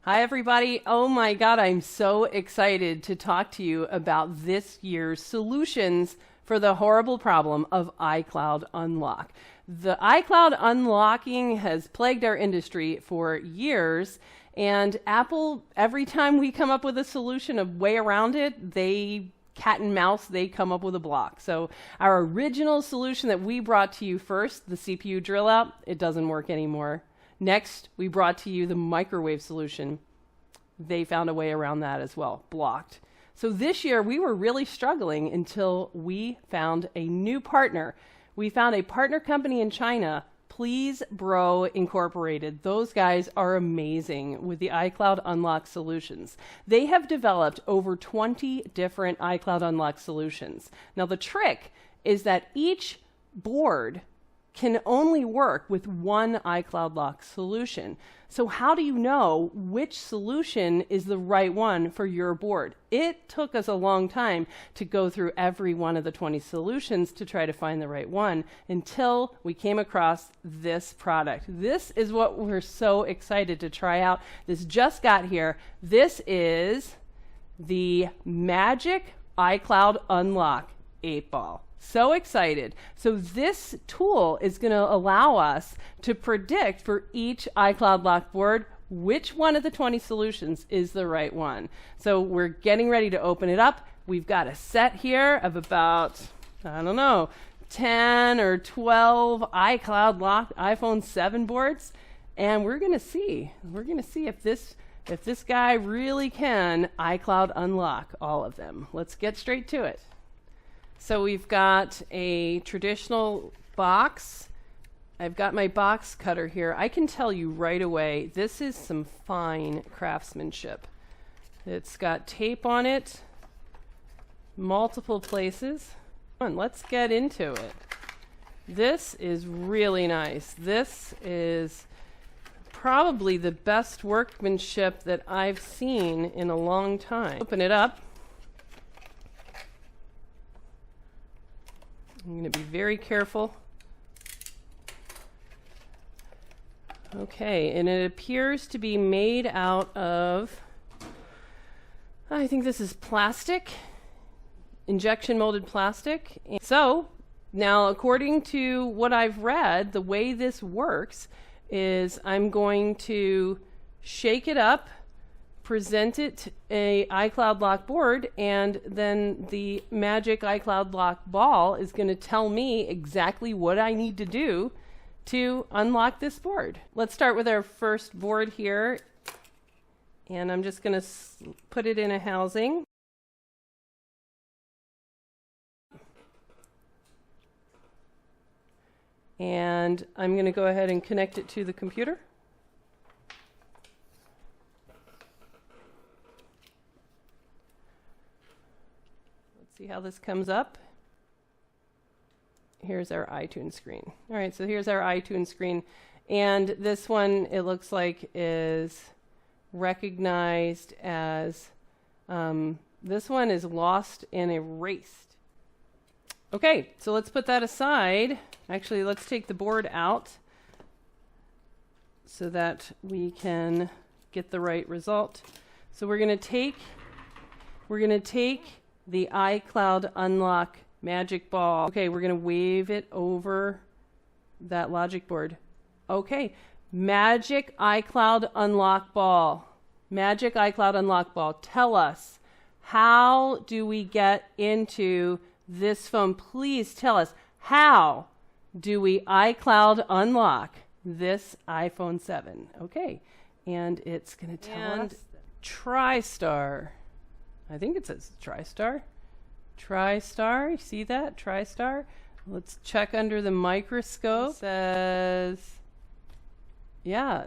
Hi, everybody. Oh my God, I'm so excited to talk to you about this year's solutions for the horrible problem of iCloud unlock. The iCloud unlocking has plagued our industry for years, and Apple, every time we come up with a solution, a way around it, they cat and mouse, they come up with a block. So our original solution that we brought to you first, the CPU drill out, it doesn't work anymore. Next, we brought to you the microwave solution. They found a way around that as well, blocked. So this year, we were really struggling until we found a new partner. We found a partner company in China, Please Bro Incorporated. Those guys are amazing with the iCloud unlock solutions. They have developed over 20 different iCloud unlock solutions. Now, the trick is that each board can only work with one iCloud lock solution. So how do you know which solution is the right one for your board? It took us a long time to go through every one of the 20 solutions to try to find the right one until we came across this product. This is what we're so excited to try out. This just got here. This is the Magic iCloud Unlock 8-ball. So excited. So this tool is going to allow us to predict for each iCloud lock board which one of the 20 solutions is the right one. So we're getting ready to open it up. We've got a set here of about, 10 or 12 iCloud locked iPhone 7 boards. And we're going to see. We're going to see if this guy really can iCloud unlock all of them. Let's get straight to it. So we've got a traditional box. I've got my box cutter here. I can tell you right away, this is some fine craftsmanship. It's got tape on it, multiple places. Come on, let's get into it. This is really nice. This is probably the best workmanship that I've seen in a long time. Open it up. I'm going to be very careful. Okay, and it appears to be made out of, I think this is plastic, injection molded plastic. So now, according to what I've read, the way this works is I'm going to shake it up, present it a iCloud lock board, and then the Magic iCloud lock ball is going to tell me exactly what I need to do to unlock this board. Let's start with our first board here, and I'm just going to put it in a housing. And I'm going to go ahead and connect it to the computer. See how this comes up. Here's our iTunes screen. All right, so here's our iTunes screen. And this one, it looks like, is recognized as, this one is lost and erased. Okay, so let's put that aside. Actually, let's take the board out so that we can get the right result. So we're going to take the iCloud unlock magic ball. Okay, we're going to wave it over that logic board. Okay, Magic iCloud unlock ball. Magic iCloud unlock ball. Tell us, how do we get into this phone? Please tell us, how do we iCloud unlock this iPhone 7? Okay, and it's going to tell us TriStar. I think it says TriStar. TriStar, you see that? TriStar. Let's check under the microscope. It says, yeah,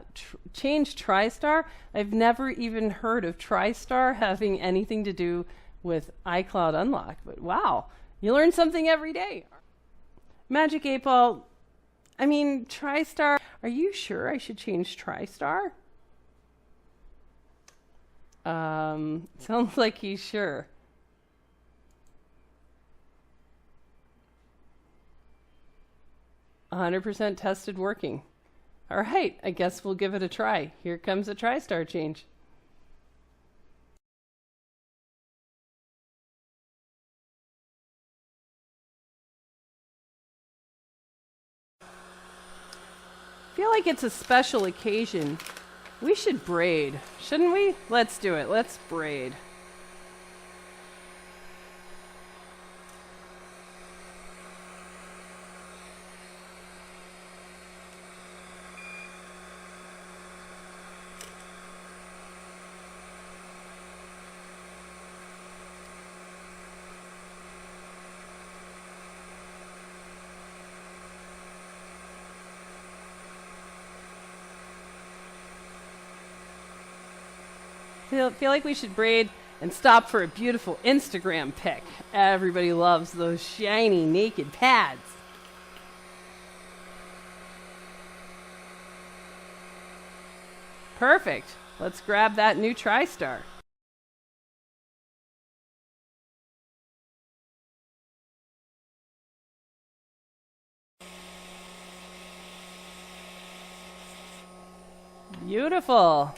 change TriStar. I've never even heard of TriStar having anything to do with iCloud unlock, but wow, you learn something every day. Magic 8-ball, I mean, TriStar. Are you sure I should change TriStar? Sounds like he's sure. 100% tested working. All right, I guess we'll give it a try. Here comes a TriStar change. feel like it's a special occasion. We should braid, shouldn't we? Let's do it. Let's braid. Feel like we should braid and stop for a beautiful Instagram pic. Everybody loves those shiny naked pads. Perfect. Let's grab that new TriStar. Beautiful.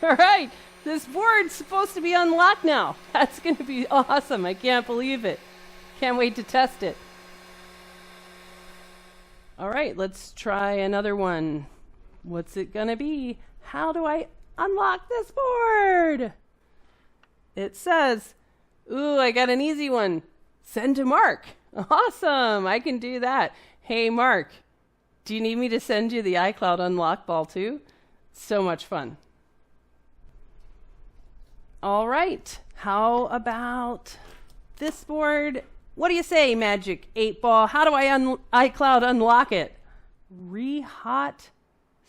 All right. This board's supposed to be unlocked now. That's going to be awesome. I can't believe it. Can't wait to test it. All right, let's try another one. What's it going to be? How do I unlock this board? It says, ooh, I got an easy one. Send to Mark. Awesome. I can do that. Hey, Mark, do you need me to send you the iCloud unlock ball too? So much fun. All right, how about this board? What do you say, Magic 8 Ball? How do I iCloud unlock it? Re-hot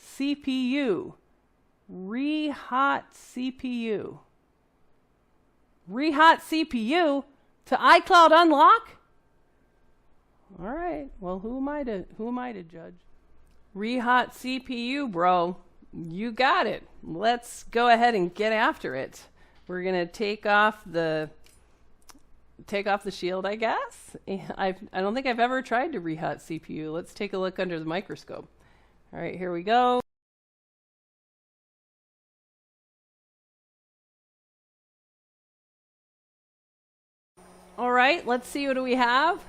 CPU. Re-hot CPU. Re-hot CPU to iCloud unlock? All right, well, who am I to judge? Re-hot CPU, bro. You got it. Let's go ahead and get after it. We're gonna take off the shield, I guess. I don't think I've ever tried to re-hot CPU. Let's take a look under the microscope. All right, here we go. All right, let's see, what do we have?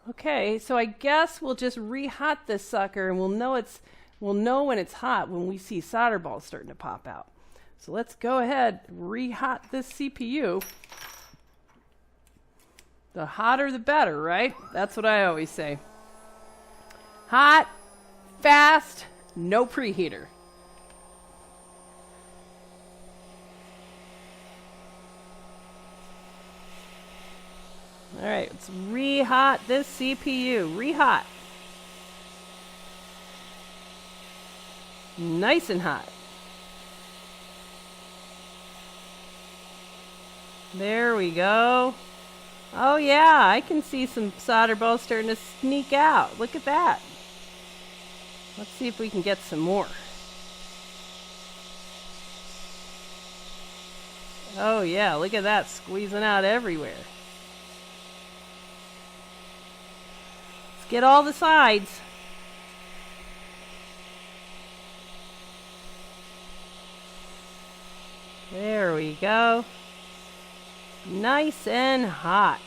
Okay, so I guess we'll just re-hot this sucker, and we'll know when it's hot when we see solder balls starting to pop out. So let's go ahead, re-hot this CPU. The hotter the better, right? That's what I always say. Hot, fast, no preheater. All right, let's re-hot this CPU. Re-hot. Nice and hot. There we go. Oh yeah, I can see some solder balls starting to sneak out. Look at that. Let's see if we can get some more. Oh yeah, look at that, squeezing out everywhere. Let's get all the sides. There we go. Nice and hot.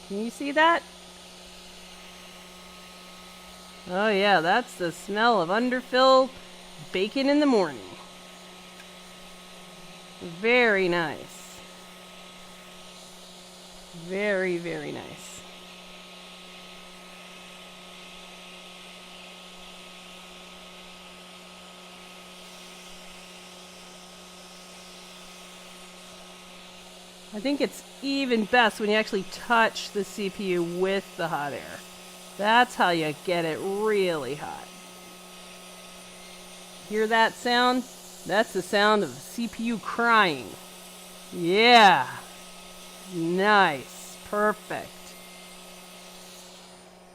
Can you see that? Oh yeah, that's the smell of underfill bacon in the morning. Very nice. Very, very nice. I think it's even best when you actually touch the CPU with the hot air. That's how you get it really hot. Hear that sound? That's the sound of CPU crying. Yeah. Nice. Perfect.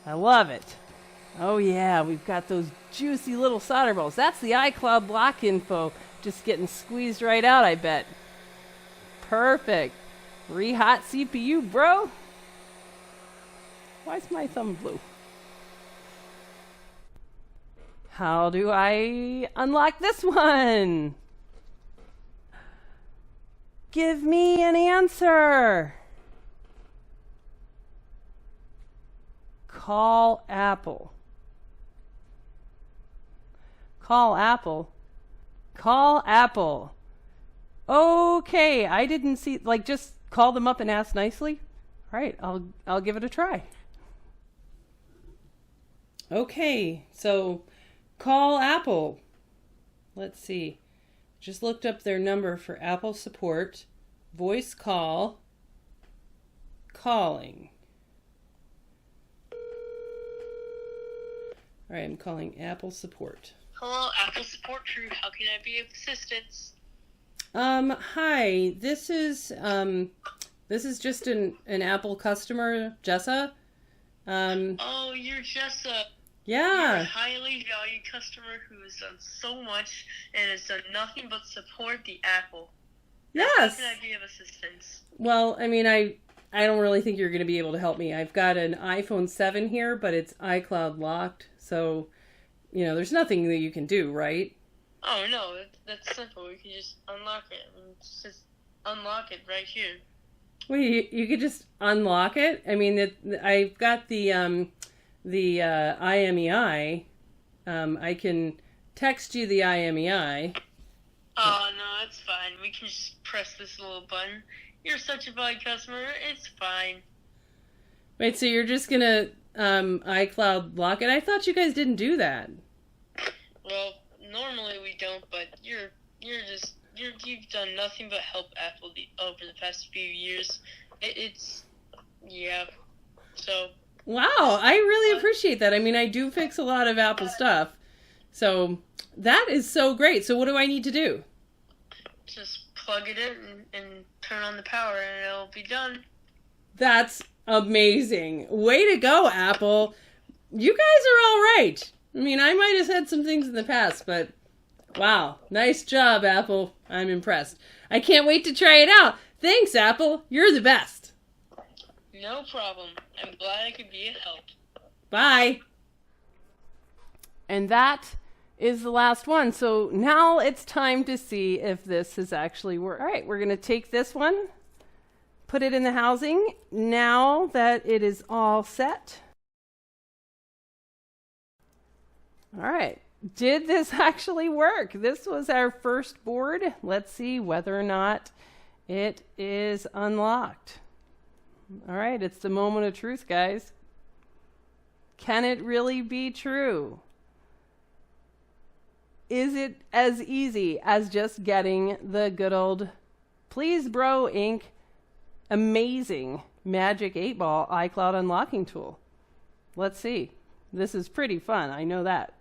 I love it. Oh yeah, we've got those juicy little solder balls. That's the iCloud block info just getting squeezed right out, I bet. Perfect. Re-hot CPU, bro. Why's my thumb blue? How do I unlock this one? Give me an answer. Call Apple. Call Apple. Call Apple. Okay, I didn't see, like, just call them up and ask nicely. All right, I'll give it a try. Okay, so call Apple. Let's see. Just looked up their number for Apple support. Voice call. Calling. All right, I'm calling Apple support. Hello, Apple support crew. How can I be of assistance? Hi. This is just an Apple customer, Jessa. Oh, you're Jessa. Yeah. You're a highly valued customer who has done so much and has done nothing but support the Apple. Yes. How can I be of assistance? Well, I mean, I don't really think you're going to be able to help me. I've got an iPhone 7 here, but it's iCloud locked, so, you know, there's nothing that you can do, right? Oh, no, that's simple. We can just unlock it. Just unlock it right here. Wait, you could just unlock it? I mean, I've got the IMEI. I can text you the IMEI. Oh, no, that's fine. We can just press this little button. You're such a valued customer. It's fine. Wait, so you're just gonna iCloud lock it? I thought you guys didn't do that. Well, normally we don't, but you've done nothing but help Apple over the past few years. Yeah. So. Wow, I really appreciate that. I mean, I do fix a lot of Apple stuff, so that is so great. So what do I need to do? Just plug it in and turn on the power, and it'll be done. That's amazing. Way to go, Apple. You guys are all right. I mean, I might have said some things in the past, but wow, nice job, Apple. I'm impressed. I can't wait to try it out. Thanks, Apple. You're the best. No problem. I'm glad I could be of help. Bye. And that is the last one. So now it's time to see if this has actually worked. All right, we're going to take this one, put it in the housing. Now that it is all set. All right. Did this actually work? This was our first board. Let's see whether or not it is unlocked. All right, it's the moment of truth, guys. Can it really be true? Is it as easy as just getting the good old Please Bro Inc. amazing Magic 8-Ball iCloud unlocking tool? Let's see. This is pretty fun, I know that.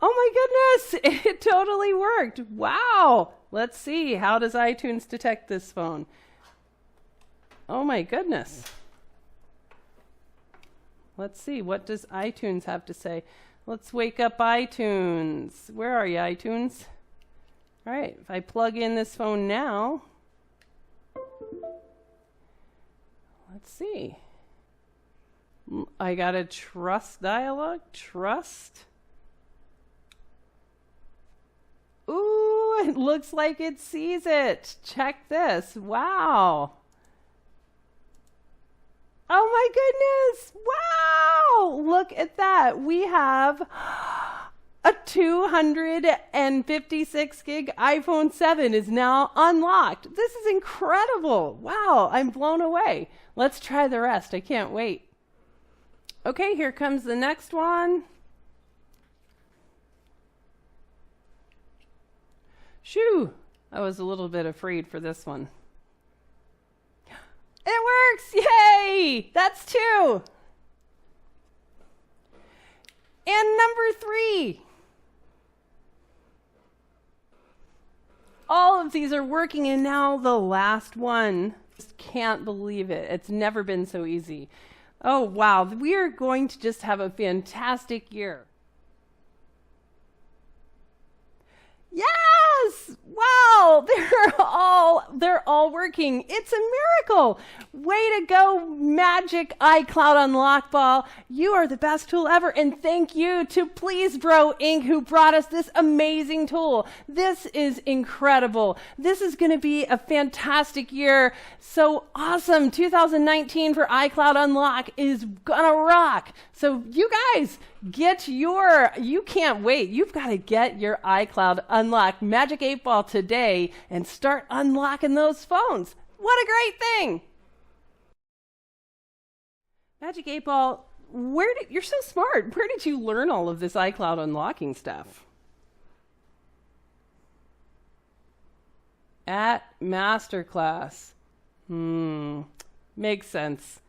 Oh my goodness, it totally worked. Wow. Let's see, how does iTunes detect this phone? Oh my goodness. Let's see, what does iTunes have to say? Let's wake up iTunes. Where are you, iTunes? All right, if I plug in this phone now, let's see. I got a trust dialog, trust. Ooh, it looks like it sees it. Check this. Wow. Oh my goodness. Wow. Look at that. We have a 256 gig iPhone 7 is now unlocked. This is incredible. Wow. I'm blown away. Let's try the rest. I can't wait. Okay, here comes the next one. Shoo! I was a little bit afraid for this one. It works! Yay! That's 2. And number 3. All of these are working, and now the last one. Just can't believe it. It's never been so easy. Oh, wow. We are going to just have a fantastic year. Yes! Wow! They're they're all working. It's a miracle. Way to go, Magic iCloud Unlock Ball. You are the best tool ever. And thank you to Please Bro Inc. who brought us this amazing tool. This is incredible. This is going to be a fantastic year. So awesome. 2019 for iCloud Unlock is gonna rock. So you guys, you can't wait. You've got to get your iCloud Unlock Magic 8 Ball today and start unlocking those phones. What a great thing. Magic 8 Ball, you're so smart. Where did you learn all of this iCloud unlocking stuff? At Masterclass. Makes sense.